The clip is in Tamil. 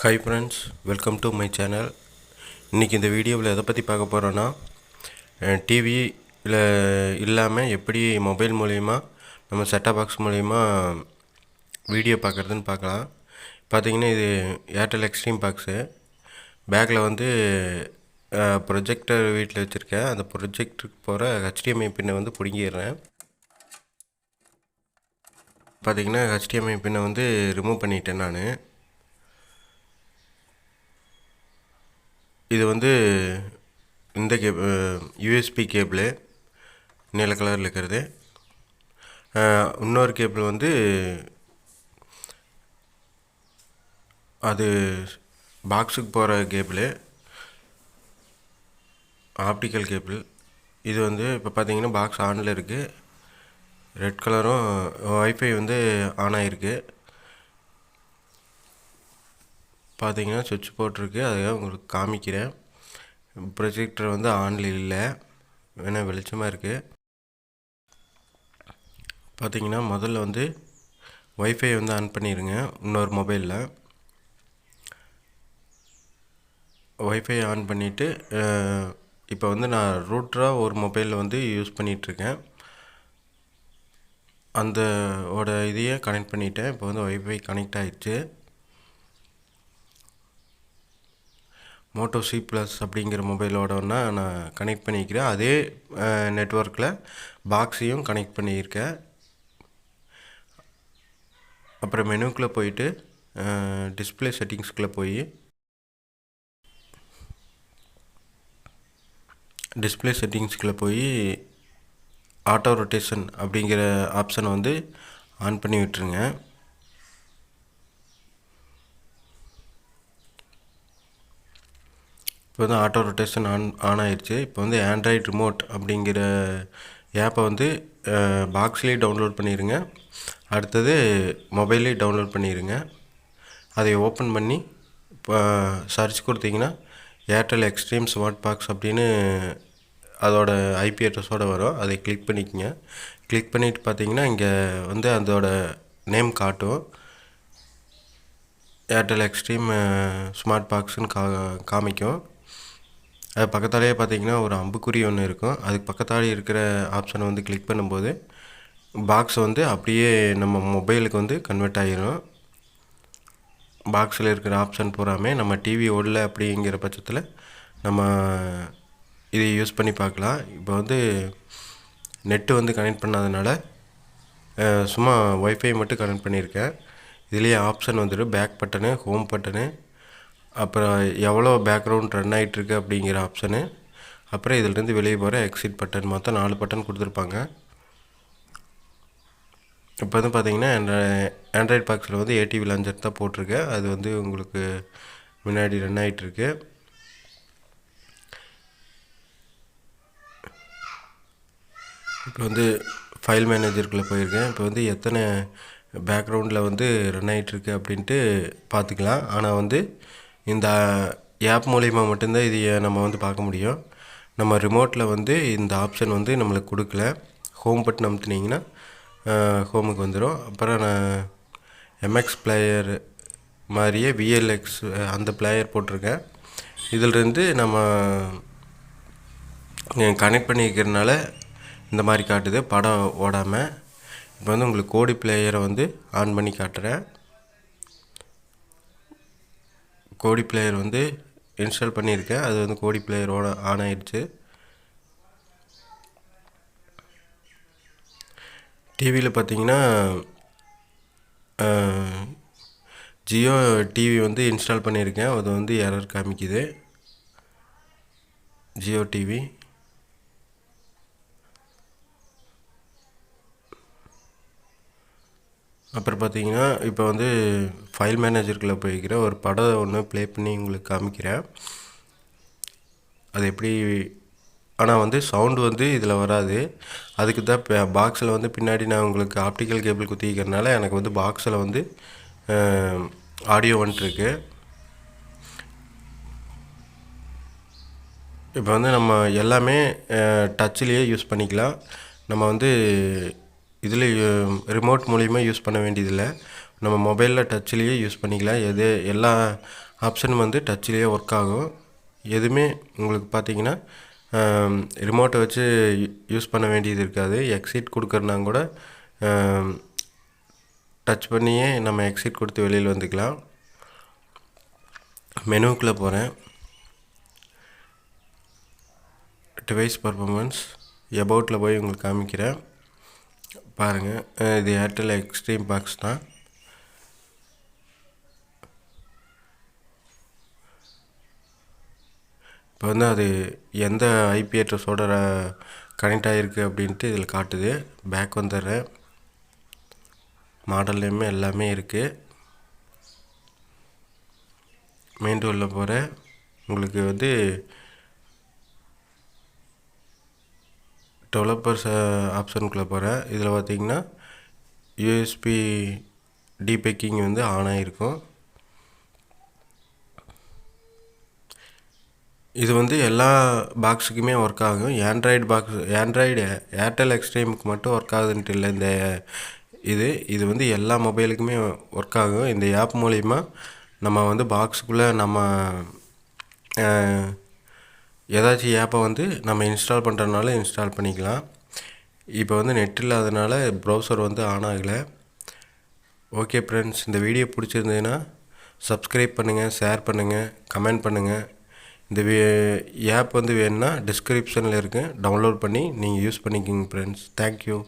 Hi friends, welcome to my channel. இன்றைக்கி இந்த வீடியோவில் எதை பற்றி பார்க்க போகிறோன்னா, டிவியில் இல்லாமல் எப்படி மொபைல் மூலிமா நம்ம செட்டாப் பாக்ஸ் மூலிமா வீடியோ பார்க்குறதுன்னு பார்க்கலாம். பார்த்திங்கன்னா இது ஏர்டெல் எக்ஸ்ட்ரீம் பாக்ஸு. பேக்கில் வந்து ப்ரொஜெக்டர் வீட்டில் வச்சுருக்கேன். அந்த ப்ரொஜெக்டருக்கு போகிற HDMI பின்னை வந்து பிடுங்கிடுறேன். பார்த்திங்கன்னா HDMI பின்னை வந்து ரிமூவ் பண்ணிட்டேன் நான். இது வந்து இந்த யூஎஸ்பி கேபிள் நீல கலரில் இருக்கிறது. இன்னொரு கேபிள் வந்து அது பாக்ஸுக்கு போகிற கேபிள், ஆப்டிக்கல் கேபிள். இது வந்து இப்போ பார்த்தீங்கன்னா பாக்ஸ் ஆனில் இருக்குது. ரெட் கலரும் வைஃபை வந்து ஆன் ஆகிருக்கு. பார்த்தீங்கன்னா சுவிட்ச் போட்டிருக்கு, அதுக்காக உங்களுக்கு காமிக்கிறேன். ப்ரொஜெக்டர் வந்து ஆனில் இல்லை, வேணால் வெளிச்சமாக இருக்குது. பார்த்தீங்கன்னா முதல்ல வந்து வைஃபை வந்து ஆன் பண்ணிடுங்க. இன்னொரு மொபைலில் வைஃபை ஆன் பண்ணிவிட்டு இப்போ வந்து நான் ரூட்டராக ஒரு மொபைலில் வந்து யூஸ் பண்ணிகிட்ருக்கேன். அந்த இதையே கனெக்ட் பண்ணிவிட்டேன். இப்போ வந்து வைஃபை கனெக்ட் ஆகிடுச்சு. மோட்டோ C+ அப்படிங்கிற மொபைலோடனா நான் கனெக்ட் பண்ணிக்கிறேன். அதே நெட்வொர்க்கில் பாக்ஸையும் கனெக்ட் பண்ணியிருக்கேன். அப்புறம் மெனுக்குள்ளே போயிட்டு டிஸ்பிளே செட்டிங்ஸ்குள்ளே போய் ஆட்டோ ரொட்டேஷன் அப்படிங்கிற ஆப்ஷனை வந்து ஆன் பண்ணி விட்டுருங்க. இப்போ வந்து ஆட்டோ ரொட்டேஷன் ஆன் ஆகிடுச்சு. இப்போ வந்து ஆண்ட்ராய்டு ரிமோட் அப்படிங்கிற ஆப்பை வந்து பாக்ஸ்லேயே டவுன்லோட் பண்ணிடுங்க. அடுத்தது மொபைல்லேயே டவுன்லோட் பண்ணிடுங்க. அதை ஓப்பன் பண்ணி இப்போ சர்ச் கொடுத்தீங்கன்னா ஏர்டெல் எக்ஸ்ட்ரீம் ஸ்மார்ட் பாக்ஸ் அப்படின்னு அதோட IP அட்ரஸோடு வரும். அதை கிளிக் பண்ணிக்கோங்க. கிளிக் பண்ணிவிட்டு பார்த்தீங்கன்னா இங்கே வந்து அதோட நேம் காட்டும். ஏர்டெல் எக்ஸ்ட்ரீம் ஸ்மார்ட் பாக்ஸுன்னு காமிக்கும். அது பக்கத்தாலேயே பார்த்தீங்கன்னா ஒரு அம்புக்குறி ஒன்று இருக்கும். அதுக்கு பக்கத்தாலே இருக்கிற ஆப்ஷனை வந்து கிளிக் பண்ணும்போது பாக்ஸ் வந்து அப்படியே நம்ம மொபைலுக்கு வந்து கன்வெர்ட் ஆகிரும். பாக்ஸில் இருக்கிற ஆப்ஷன் பூராமே நம்ம டிவி ஓடல அப்படிங்கிற பட்சத்தில் நம்ம இதை யூஸ் பண்ணி பார்க்கலாம். இப்போ வந்து நெட்டு வந்து கனெக்ட் பண்ணாதனால சும்மா வைஃபை மட்டும் கனெக்ட் பண்ணியிருக்கேன். இதுலேயே ஆப்ஷன் வந்துடும், பேக் பட்டனு, ஹோம் பட்டனு, அப்புறம் எவ்வளோ பேக்ரவுண்ட் ரன் ஆகிட்டுருக்கு அப்படிங்கிற ஆப்ஷனு, அப்புறம் இதிலேருந்து வெளியே போகிற எக்ஸிட் பட்டன், மொத்தம் 4 பட்டன் கொடுத்துருப்பாங்க. இப்போ வந்து பார்த்திங்கன்னா ஆண்ட்ராய்டு பாக்ஸில் வந்து ATV லான்ச்சர் தான் போட்டிருக்கேன். அது வந்து உங்களுக்கு முன்னாடி ரன் ஆகிட்டுருக்கு. இப்போ வந்து ஃபைல் மேனேஜருக்குள்ளே போயிருக்கேன். இப்போ வந்து எத்தனை பேக்ரவுண்டில் வந்து ரன் ஆகிட்டுருக்கு அப்படின்ட்டு பார்த்துக்கலாம். ஆனால் வந்து இந்த ஆப் மூலிமா மட்டும்தான் இதை நம்ம வந்து பார்க்க முடியும். நம்ம ரிமோட்டில் வந்து இந்த ஆப்ஷன் வந்து நம்மளுக்கு கொடுக்கல. ஹோம் பட்டன் அமுத்துனீங்கன்னா ஹோமுக்கு வந்துடும். அப்புறம் நான் MX பிளேயர் மாதிரியே VLX அந்த பிளேயர் போட்டிருக்கேன். இதிலிருந்து நம்ம கனெக்ட் பண்ணிக்கிறதுனால இந்த மாதிரி காட்டுது, படம் ஓடாமல். இப்போ வந்து உங்களுக்கு கோடி பிளேயரை வந்து ஆன் பண்ணி காட்டுறேன். கோடி பிளேயர் வந்து இன்ஸ்டால் பண்ணியிருக்கேன். அது வந்து கோடி பிளேயரோட ஆன் ஆகிடுச்சு. டிவியில் பார்த்தீங்கன்னா ஜியோ டிவி வந்து இன்ஸ்டால் பண்ணியிருக்கேன். அது வந்து எரர் காமிக்குது. ஜியோ டிவி அப்புறம் பார்த்தீங்கன்னா இப்போ வந்து ஃபைல் மேனேஜருக்குள்ளே போய்க்கிற ஒரு படம் ஒன்று ப்ளே பண்ணி உங்களுக்கு காமிக்கிறேன். அது எப்படி, ஆனால் வந்து சவுண்டு வந்து இதில் வராது. அதுக்கு தான் பாக்ஸில் வந்து பின்னாடி நான் உங்களுக்கு ஆப்டிக்கல் கேபிள் குத்திக்கிறதுனால எனக்கு வந்து பாக்ஸில் வந்து ஆடியோ வந்துட்டுருக்கு. இப்போ வந்து நம்ம எல்லாமே டச்சிலேயே யூஸ் பண்ணிக்கலாம். நம்ம வந்து இதில் ரிமோட் மூலிமா யூஸ் பண்ண வேண்டியதில்லை. நம்ம மொபைலில் டச்சிலேயே யூஸ் பண்ணிக்கலாம். எல்லா ஆப்ஷனும் வந்து டச்சிலேயே ஒர்க் ஆகும். எதுவுமே உங்களுக்கு பார்த்தீங்கன்னா ரிமோட்டை வச்சு யூஸ் பண்ண வேண்டியது இருக்காது. எக்ஸிட் கொடுக்குறனா கூட டச் பண்ணியே நம்ம எக்ஸிட் கொடுத்து வெளியில் வந்துக்கலாம். மெனுவுக்குள்ளே போகிறேன். டிவைஸ் பர்ஃபார்மன்ஸ் எபவுட்டில் போய் உங்களுக்கு காமிக்கிறேன் பாருங்கள். இது ஏர்டெல் எக்ஸ்ட்ரீம் பாக்ஸ் தான். இப்போ வந்து அது எந்த ஐபி அட்ரஸோட கனெக்ட் ஆகிருக்கு அப்படின்ட்டு இதில் காட்டுது. பேக் வந்துடுறேன். மாடல் நேம் எல்லாமே இருக்குது. மெயின் டூலில் போகிறேன். உங்களுக்கு வந்து டெவலப்பர்ஸ் ஆப்ஷனுக்குள்ளே போகிறேன். இதில் பார்த்தீங்கன்னா யூஎஸ்பி டீபேக்கிங் வந்து ஆன் ஆகிருக்கும். இது வந்து எல்லா பாக்ஸுக்குமே ஒர்க் ஆகும். ஆண்ட்ராய்டு ஏர்டெல் எக்ஸ்ட்ரீமுக்கு மட்டும் ஒர்க் ஆகுதுன்ட்டு இல்லை. இது வந்து எல்லா மொபைலுக்குமே ஒர்க் ஆகும். இந்த ஆப் மூலிமா நம்ம வந்து பாக்ஸுக்குள்ளே நம்ம ஏதாச்சும் ஆப்பை வந்து நம்ம இன்ஸ்டால் பண்ணுறதுனால இன்ஸ்டால் பண்ணிக்கலாம். இப்போ வந்து நெட் இல்லாதனால ப்ரௌசர் வந்து ஆன் ஆகலை. ஓகே ஃப்ரெண்ட்ஸ், இந்த வீடியோ பிடிச்சிருந்ததுன்னா சப்ஸ்கிரைப் பண்ணுங்கள், ஷேர் பண்ணுங்கள், கமெண்ட் பண்ணுங்கள். இந்த ஆப் வந்து வேணுன்னா டிஸ்கிரிப்ஷனில் இருக்குது. டவுன்லோட் பண்ணி நீங்கள் யூஸ் பண்ணிக்கோங்க ஃப்ரெண்ட்ஸ். தேங்க்யூ.